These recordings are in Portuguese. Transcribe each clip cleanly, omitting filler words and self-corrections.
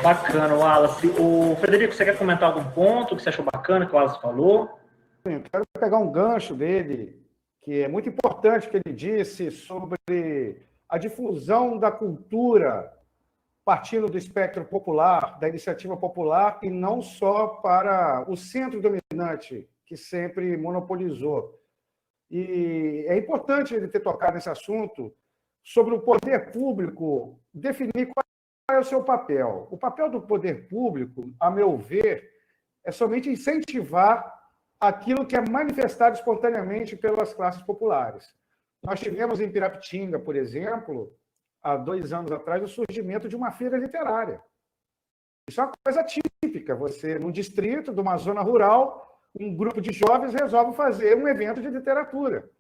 Bacana, Wallace. O Frederico, você quer comentar algum ponto que você achou bacana que o Wallace falou? Sim, eu quero pegar um gancho dele, que é muito importante que ele disse sobre a difusão da cultura partindo do espectro popular, da iniciativa popular, e não só para o centro dominante, que sempre monopolizou. E é importante ele ter tocado nesse assunto sobre o poder público definir qual é o seu papel. O papel do poder público, a meu ver, é somente incentivar aquilo que é manifestado espontaneamente pelas classes populares. Nós tivemos em Pirapitinga, por exemplo, há 2 anos atrás, o surgimento de uma feira literária. Isso é uma coisa típica. Você, num distrito, de uma zona rural, um grupo de jovens resolve fazer um evento de literatura.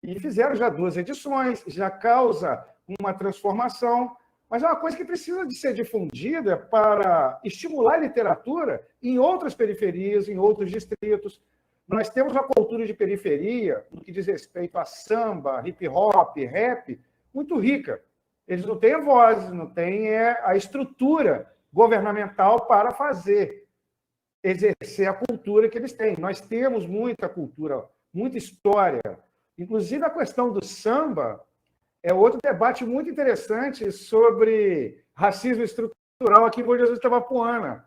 E fizeram já 2 edições, já causa uma transformação, mas é uma coisa que precisa de ser difundida para estimular a literatura em outras periferias, em outros distritos. Nós temos uma cultura de periferia, no que diz respeito a samba, hip-hop, rap, muito rica. Eles não têm a voz, não têm a estrutura governamental para exercer a cultura que eles têm. Nós temos muita cultura, muita história. Inclusive, a questão do samba é outro debate muito interessante sobre racismo estrutural aqui em Bom Jesus de Itabapoana.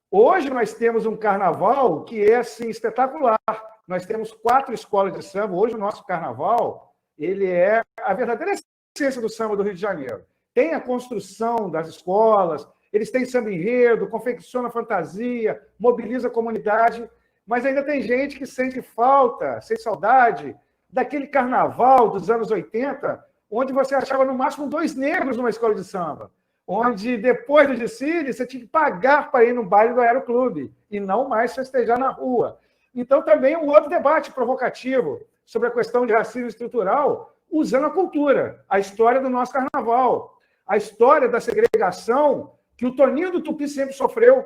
Hoje nós temos um carnaval que é assim, espetacular. Nós temos 4 escolas de samba. Hoje o nosso carnaval ele é a verdadeira essência do samba do Rio de Janeiro. Tem a construção das escolas, eles têm samba enredo, confecciona fantasia, mobiliza a comunidade, mas ainda tem gente que sente falta, sente saudade daquele carnaval dos anos 80, onde você achava no máximo 2 negros numa escola de samba, onde depois do desfile você tinha que pagar para ir no baile do Aeroclube e não mais festejar na rua. Então, também um outro debate provocativo sobre a questão de racismo estrutural, usando a cultura, a história do nosso carnaval, a história da segregação que o Toninho do Tupi sempre sofreu.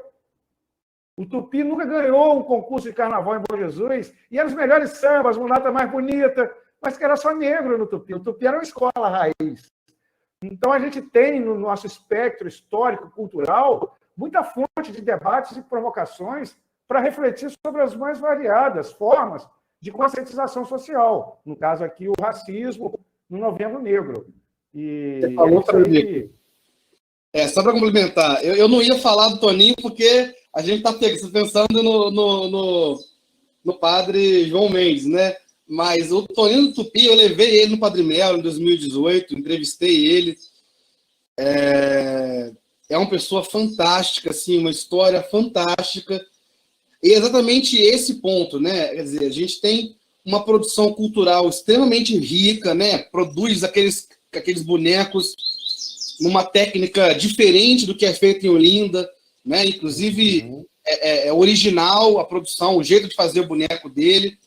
O Tupi nunca ganhou um concurso de carnaval em Bom Jesus, e eram os melhores sambas, as mulatas mais bonitas, mas que era só negro no Tupi. O Tupi era uma escola raiz. Então, a gente tem no nosso espectro histórico, cultural, muita fonte de debates e provocações para refletir sobre as mais variadas formas de conscientização social. No caso aqui, o racismo no Novembro Negro. E você falou para mim. Só para complementar, eu não ia falar do Toninho porque a gente está pensando no padre João Mendes, né? Mas o Toninho do Tupi, eu levei ele no Padre Melo em 2018, entrevistei ele. É uma pessoa fantástica, assim, uma história fantástica. E é exatamente esse ponto, né? Quer dizer, a gente tem uma produção cultural extremamente rica, né? Produz aqueles bonecos numa técnica diferente do que é feito em Olinda, né? Inclusive, é original a produção, o jeito de fazer o boneco dele.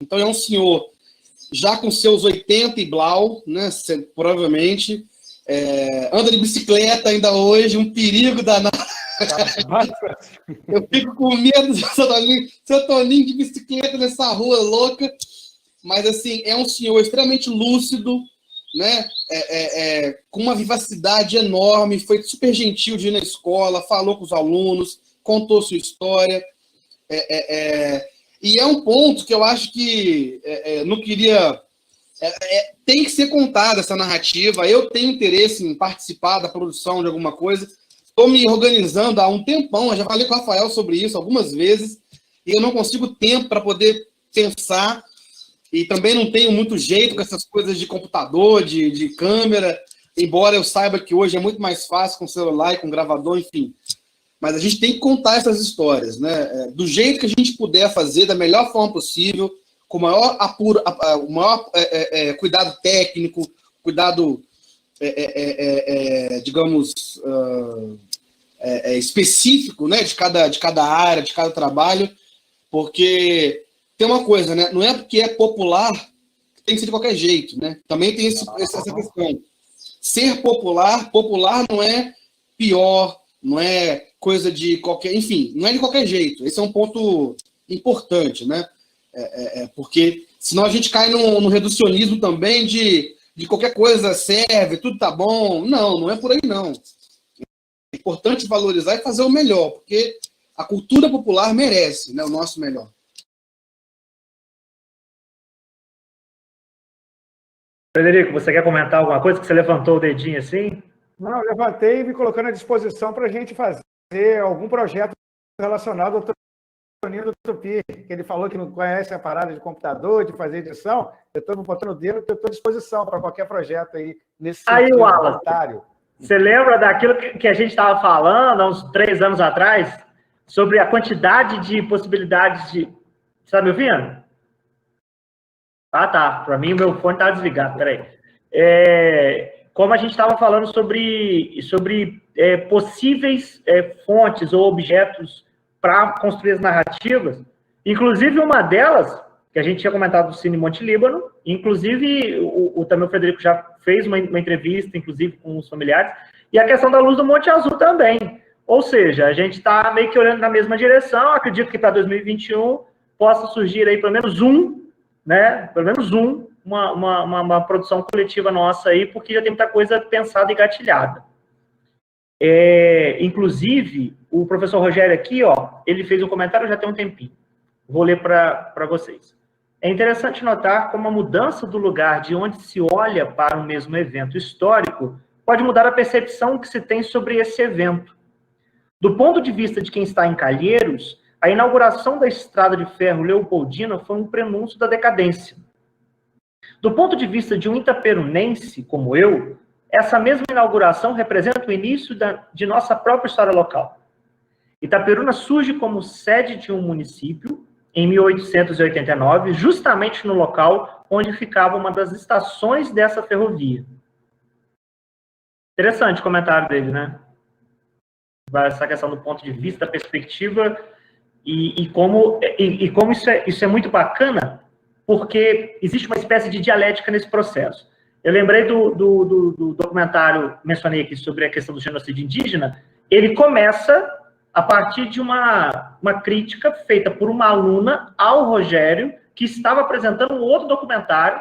Então, é um senhor já com seus 80 e blau, né? Provavelmente, anda de bicicleta ainda hoje, um perigo danado. Eu fico com medo do seu Toninho de bicicleta nessa rua louca, mas assim, é um senhor extremamente lúcido, né? Com uma vivacidade enorme, foi super gentil de ir na escola, falou com os alunos, contou sua história. E é um ponto que eu acho que não queria... tem que ser contada essa narrativa. Eu tenho interesse em participar da produção de alguma coisa. Estou me organizando há um tempão. Eu já falei com o Rafael sobre isso algumas vezes. E eu não consigo tempo para poder pensar. E também não tenho muito jeito com essas coisas de computador, de câmera. Embora eu saiba que hoje é muito mais fácil com celular e com gravador, enfim. Mas a gente tem que contar essas histórias, né? Do jeito que a gente puder fazer, da melhor forma possível, com o maior cuidado técnico, cuidado, digamos, específico, né? de cada área, de cada trabalho, porque tem uma coisa, né? Não é porque é popular que tem que ser de qualquer jeito, né? Também tem essa questão. Ser popular não é pior, não é coisa de qualquer... Enfim, não é de qualquer jeito. Esse é um ponto importante, né? Porque senão a gente cai no reducionismo também de qualquer coisa serve, tudo tá bom. Não é por aí, não. É importante valorizar e fazer o melhor, porque a cultura popular merece, né, o nosso melhor. Frederico, você quer comentar alguma coisa que você levantou o dedinho assim? Não, eu levantei e me colocando à disposição para a gente fazer algum projeto relacionado ao Toninho do Tupi, que ele falou que não conhece a parada de computador, de fazer edição. Eu estou botando o dedo, eu estou à disposição para qualquer projeto aí nesse sentido. Aí, Wallace, você lembra daquilo que a gente estava falando há uns 3 anos atrás, sobre a quantidade de possibilidades de... Você está me ouvindo? Ah, tá. Para mim, o meu fone estava desligado. Peraí. Como a gente estava falando sobre possíveis fontes ou objetos para construir as narrativas, inclusive uma delas, que a gente tinha comentado do Cine Monte Líbano, inclusive também o Frederico já fez uma entrevista, inclusive com os familiares, e a questão da luz do Monte Azul também. Ou seja, a gente está meio que olhando na mesma direção, acredito que para 2021 possa surgir aí pelo menos uma produção coletiva nossa aí, porque já tem muita coisa pensada e gatilhada. Inclusive, o professor Rogério aqui, ele fez um comentário já tem um tempinho. Vou ler para vocês. É interessante notar como a mudança do lugar de onde se olha para o mesmo evento histórico pode mudar a percepção que se tem sobre esse evento. Do ponto de vista de quem está em Calheiros, a inauguração da estrada de ferro Leopoldina foi um prenúncio da decadência. Do ponto de vista de um itaperunense como eu, essa mesma inauguração representa o início de nossa própria história local. Itaperuna surge como sede de um município em 1889, justamente no local onde ficava uma das estações dessa ferrovia. Interessante o comentário dele, né? Essa questão do ponto de vista, da perspectiva, e como isso é muito bacana, porque existe uma espécie de dialética nesse processo. Eu lembrei do documentário, mencionei aqui sobre a questão do genocídio indígena, ele começa a partir de uma crítica feita por uma aluna ao Rogério, que estava apresentando um outro documentário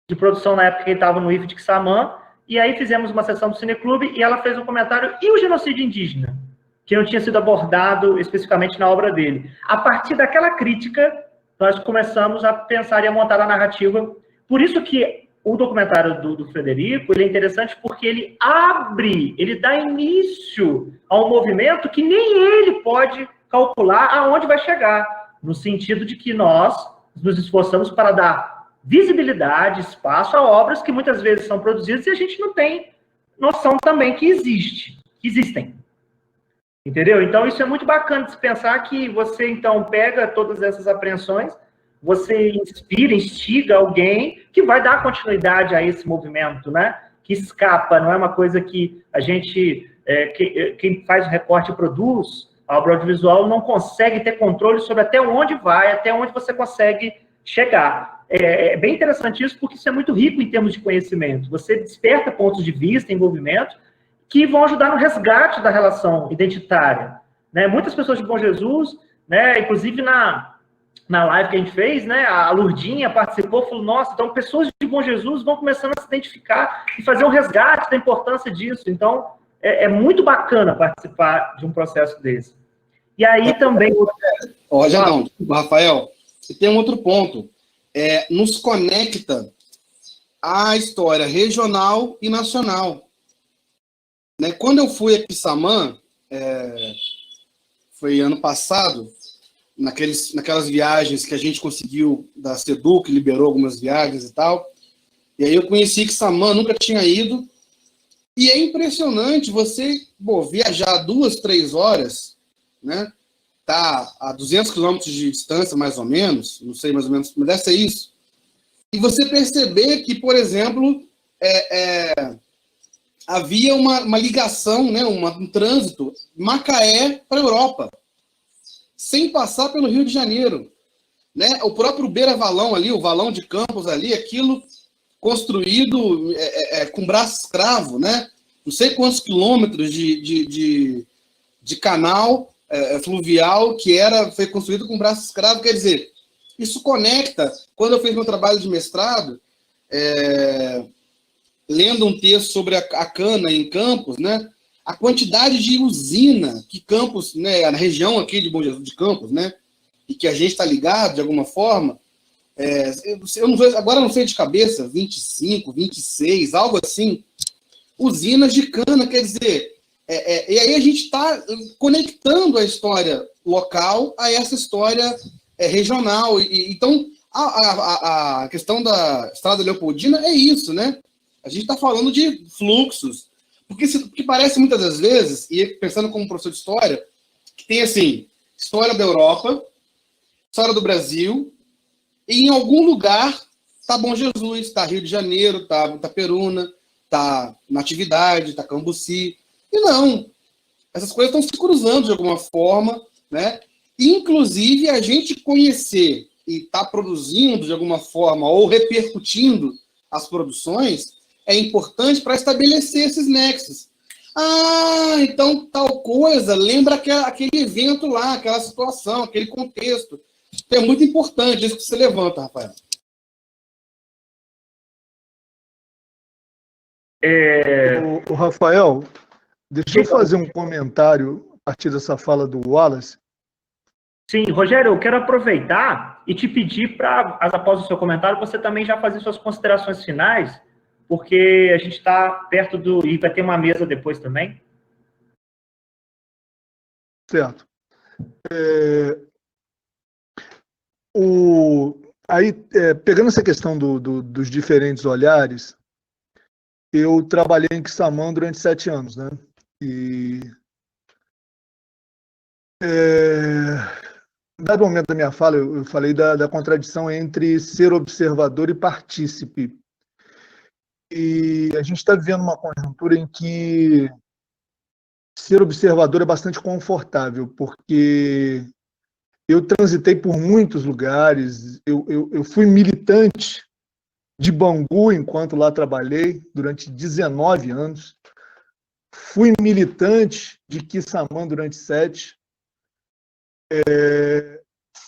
de produção na época que ele estava no IFE de Quissamã, e aí fizemos uma sessão do Cineclube e ela fez um comentário, e o genocídio indígena, que não tinha sido abordado especificamente na obra dele. A partir daquela crítica, nós começamos a pensar e a montar a narrativa. Por isso que o documentário do Frederico, ele é interessante porque ele dá início a um movimento que nem ele pode calcular aonde vai chegar, no sentido de que nós nos esforçamos para dar visibilidade, espaço a obras que muitas vezes são produzidas e a gente não tem noção também que existem. Entendeu? Então, isso é muito bacana de se pensar que você, então, pega todas essas apreensões, você inspira, instiga alguém que vai dar continuidade a esse movimento, né? Que escapa, não é uma coisa que a gente, quem faz o recorte e produz a obra audiovisual não consegue ter controle sobre até onde vai, até onde você consegue chegar. É bem interessante isso, porque isso é muito rico em termos de conhecimento. Você desperta pontos de vista, envolvimento, que vão ajudar no resgate da relação identitária. Né? Muitas pessoas de Bom Jesus, né, inclusive na live que a gente fez, né, a Lurdinha participou, falou, nossa, então pessoas de Bom Jesus vão começando a se identificar e fazer um resgate da importância disso. Então, é muito bacana participar de um processo desse. E aí também... Rafael, tem um outro ponto. Nos conecta à história regional e nacional. Né? Quando eu fui a Quissamã, foi ano passado, naquelas viagens que a gente conseguiu, da SEDU, que liberou algumas viagens e tal, e aí eu conheci Quissamã, nunca tinha ido, e é impressionante você viajar 2, 3 horas, né? Tá a 200 quilômetros de distância, mais ou menos, não sei mais ou menos, mas deve ser isso, e você perceber que, por exemplo, havia uma ligação, né, um trânsito Macaé para a Europa, sem passar pelo Rio de Janeiro. Né? O próprio Beira-Valão ali, o Valão de Campos ali, aquilo construído com braço escravo, né? Não sei quantos quilômetros de canal fluvial que foi construído com braço escravo. Quer dizer, isso conecta. Quando eu fiz meu trabalho de mestrado, lendo um texto sobre a cana em Campos, né? a quantidade de usina que Campos, né, na região aqui de Bom Jesus de Campos, né, e que a gente está ligado de alguma forma, eu não sei, agora eu não sei de cabeça, 25, 26, algo assim, usinas de cana, quer dizer, e aí a gente está conectando a história local a essa história regional. Então, a questão da Estrada Leopoldina é isso, né? A gente está falando de fluxos, porque parece muitas das vezes, e pensando como professor de história, que tem assim, história da Europa, história do Brasil, e em algum lugar está Bom Jesus, está Rio de Janeiro, está Itaperuna, está Natividade, está Cambuci. E não, essas coisas estão se cruzando de alguma forma, né? Inclusive, a gente conhecer e estar produzindo de alguma forma ou repercutindo as produções é importante para estabelecer esses nexos. Ah, então tal coisa lembra aquele evento lá, aquela situação, aquele contexto. É muito importante isso que você levanta, Rafael. O Rafael, deixa eu fazer um comentário a partir dessa fala do Wallace. Sim, Rogério, eu quero aproveitar e te pedir para, após o seu comentário, você também já fazer suas considerações finais, porque a gente está perto e vai ter uma mesa depois também. Certo. Pegando essa questão dos diferentes olhares, eu trabalhei em Quissamã durante 7 anos, né? E dado momento da minha fala, eu falei da contradição entre ser observador e partícipe. E a gente está vivendo uma conjuntura em que ser observador é bastante confortável, porque eu transitei por muitos lugares, eu fui militante de Bangu enquanto lá trabalhei durante 19 anos, fui militante de Quissamã durante 7,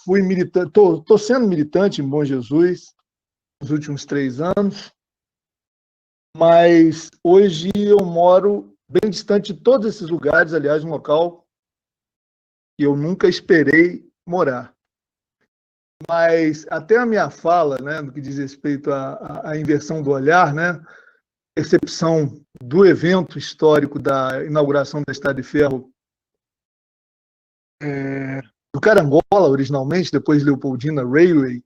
fui militante, estou sendo militante em Bom Jesus nos últimos 3 anos, mas hoje eu moro bem distante de todos esses lugares, aliás, um local que eu nunca esperei morar. Mas até a minha fala, né, no que diz respeito à inversão do olhar, né, percepção do evento histórico da inauguração da Estrada de Ferro do Carangola, originalmente, depois Leopoldina Railway,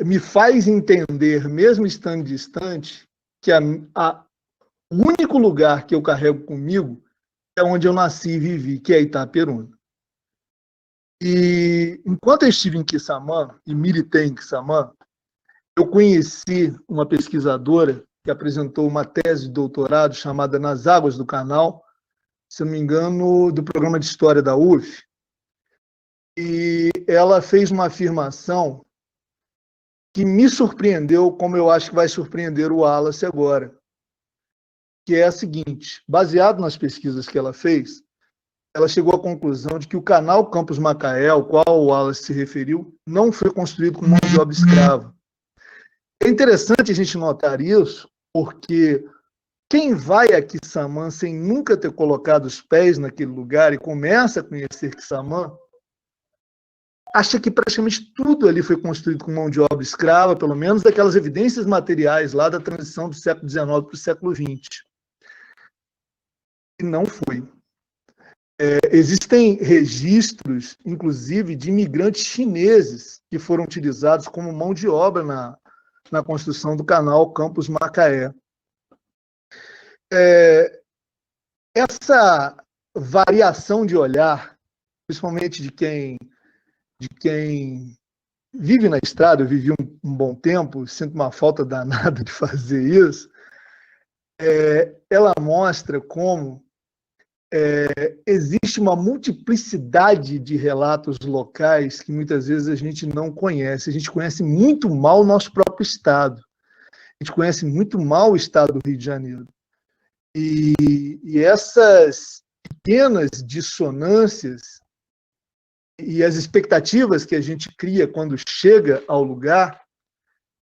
me faz entender, mesmo estando distante, que o único lugar que eu carrego comigo é onde eu nasci e vivi, que é Itaperuna. E enquanto eu estive em Quissamã e militei em Quissamã, eu conheci uma pesquisadora que apresentou uma tese de doutorado chamada Nas Águas do Canal, se não me engano, do programa de História da UF, e ela fez uma afirmação que me surpreendeu, como eu acho que vai surpreender o Wallace agora, que é a seguinte: baseado nas pesquisas que ela fez, ela chegou à conclusão de que o canal Campos Macaé, ao qual o Wallace se referiu, não foi construído com mão de obra escrava. É interessante a gente notar isso, porque quem vai a Quissamã sem nunca ter colocado os pés naquele lugar e começa a conhecer Quissamã, acha que praticamente tudo ali foi construído com mão de obra escrava, pelo menos daquelas evidências materiais lá da transição do século XIX para o século XX. E não foi. Existem registros, inclusive, de imigrantes chineses que foram utilizados como mão de obra na construção do canal Campos Macaé. Essa variação de olhar, principalmente de quem vive na estrada, eu vivi um bom tempo, sinto uma falta danada de fazer isso, ela mostra como existe uma multiplicidade de relatos locais que muitas vezes a gente não conhece. A gente conhece muito mal o nosso próprio estado. A gente conhece muito mal o estado do Rio de Janeiro. E essas pequenas dissonâncias e as expectativas que a gente cria quando chega ao lugar,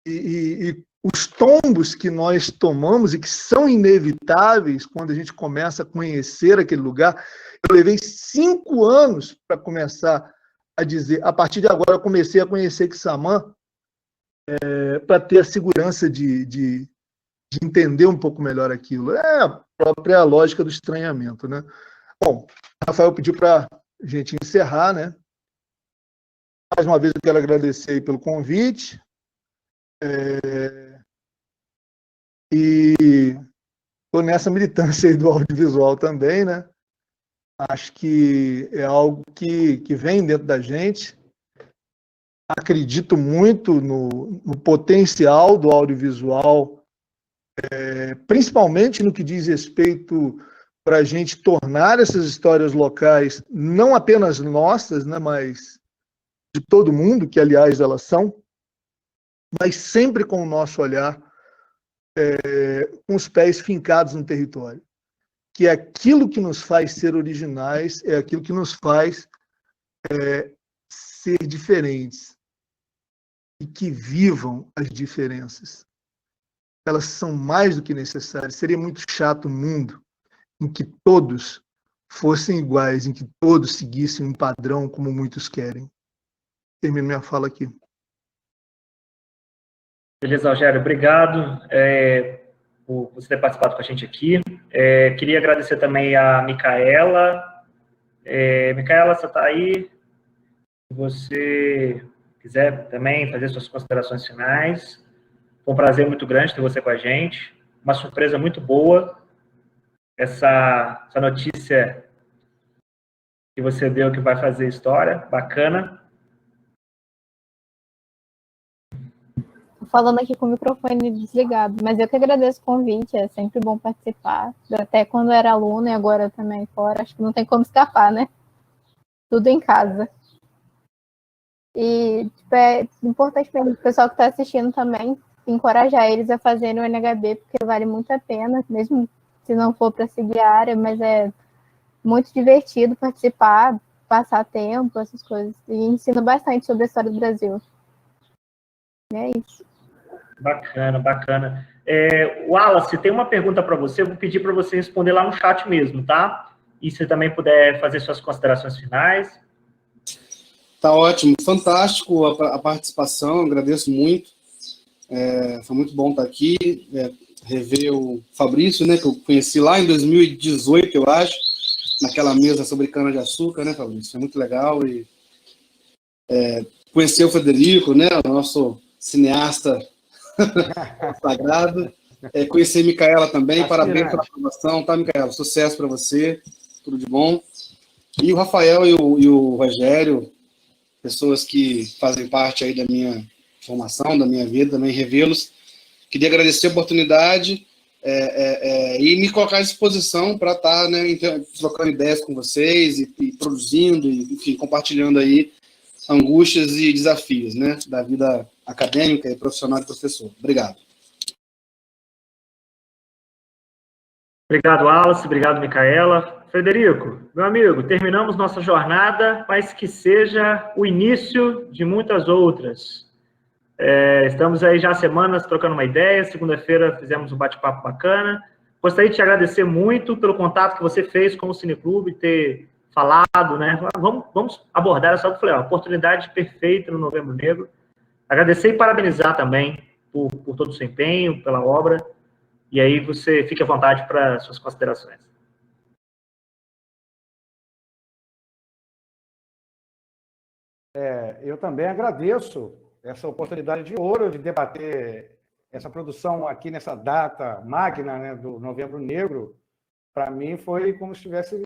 e os tombos que nós tomamos e que são inevitáveis quando a gente começa a conhecer aquele lugar. Eu levei 5 anos para começar a dizer, a partir de agora eu comecei a conhecer Quissamã, para ter a segurança de entender um pouco melhor aquilo. É a própria lógica do estranhamento, né? Bom, o Rafael pediu para a gente encerrar, né? Mais uma vez eu quero agradecer aí pelo convite. E estou nessa militância aí do audiovisual também, né? Acho que é algo que vem dentro da gente. Acredito muito no potencial do audiovisual, principalmente no que diz respeito para a gente tornar essas histórias locais não apenas nossas, né, mas de todo mundo, que aliás elas são, mas sempre com o nosso olhar, com os pés fincados no território. Que é aquilo que nos faz ser originais, é aquilo que nos faz ser diferentes e que vivam as diferenças. Elas são mais do que necessárias. Seria muito chato um mundo em que todos fossem iguais, em que todos seguissem um padrão como muitos querem. Termino minha fala aqui. Beleza, Rogério, obrigado por você ter participado com a gente aqui. Queria agradecer também a Micaela. Micaela, você está aí? Se você quiser também fazer suas considerações finais. Foi um prazer muito grande ter você com a gente. Uma surpresa muito boa. Essa notícia que você deu que vai fazer história. Bacana. Falando aqui com o microfone desligado, mas eu que agradeço o convite, é sempre bom participar, até quando eu era aluna e agora também fora, acho que não tem como escapar, né? Tudo em casa. E tipo, é importante para o pessoal que está assistindo também, encorajar eles a fazerem o NHB, porque vale muito a pena, mesmo se não for para seguir a área, mas é muito divertido participar, passar tempo, essas coisas, e ensina bastante sobre a história do Brasil. E é isso. Bacana, bacana. Wallace, tem uma pergunta para você, eu vou pedir para você responder lá no chat mesmo, tá? E se também puder fazer suas considerações finais. Tá ótimo, fantástico a participação, agradeço muito. Foi muito bom estar aqui, rever o Fabrício, né, que eu conheci lá em 2018, eu acho, naquela mesa sobre cana-de-açúcar, né, Fabrício? Foi muito legal. E conhecer o Frederico, né, o nosso cineasta sagrado. Conhecer a Micaela também, parabéns pela aprovação, tá, Micaela? Sucesso para você, tudo de bom. E o Rafael e o Rogério, pessoas que fazem parte aí da minha formação, da minha vida, também revê-los. Queria agradecer a oportunidade e me colocar à disposição para estar, né, trocando ideias com vocês e produzindo, e, enfim, compartilhando aí angústias e desafios, né, da vida acadêmica e profissional de professor. Obrigado. Obrigado, Wallace. Obrigado, Micaela. Frederico, meu amigo, terminamos nossa jornada, mas que seja o início de muitas outras. Estamos aí já há semanas trocando uma ideia. Segunda-feira fizemos um bate-papo bacana. Gostaria de te agradecer muito pelo contato que você fez com o Cineclube, ter falado, né? Vamos abordar essa. Eu falei, oportunidade perfeita no Novembro Negro. Agradecer e parabenizar também por todo o seu empenho, pela obra. E aí você fique à vontade para suas considerações. Eu também agradeço essa oportunidade de ouro de debater essa produção aqui nessa data magna, né, do Novembro Negro. Para mim foi como se estivesse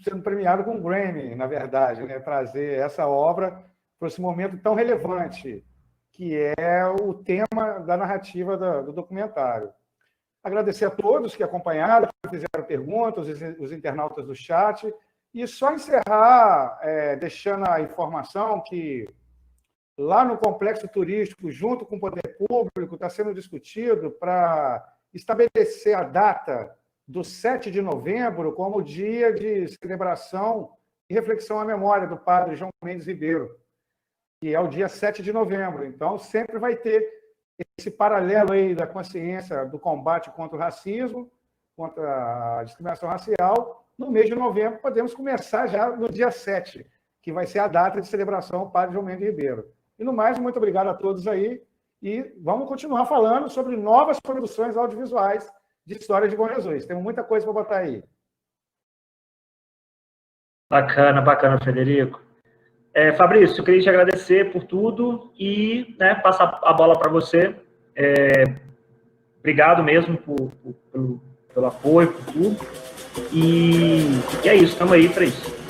sendo premiado com um Grammy, na verdade, né, trazer essa obra para esse momento tão relevante, que é o tema da narrativa do documentário. Agradecer a todos que acompanharam, que fizeram perguntas, os internautas do chat, e só encerrar deixando a informação que lá no complexo turístico, junto com o poder público, está sendo discutido para estabelecer a data do 7 de novembro como dia de celebração e reflexão à memória do padre João Mendes Ribeiro, que é o dia 7 de novembro. Então, sempre vai ter esse paralelo aí da consciência do combate contra o racismo, contra a discriminação racial. No mês de novembro, podemos começar já no dia 7, que vai ser a data de celebração ao Padre João Mendes Ribeiro. E no mais, muito obrigado a todos aí, e vamos continuar falando sobre novas produções audiovisuais de história de Bom Jesus. Temos muita coisa para botar aí. Bacana, bacana, Frederico. Fabrício, eu queria te agradecer por tudo e, né, passar a bola para você. Obrigado mesmo pelo apoio, por tudo. E é isso, estamos aí para isso.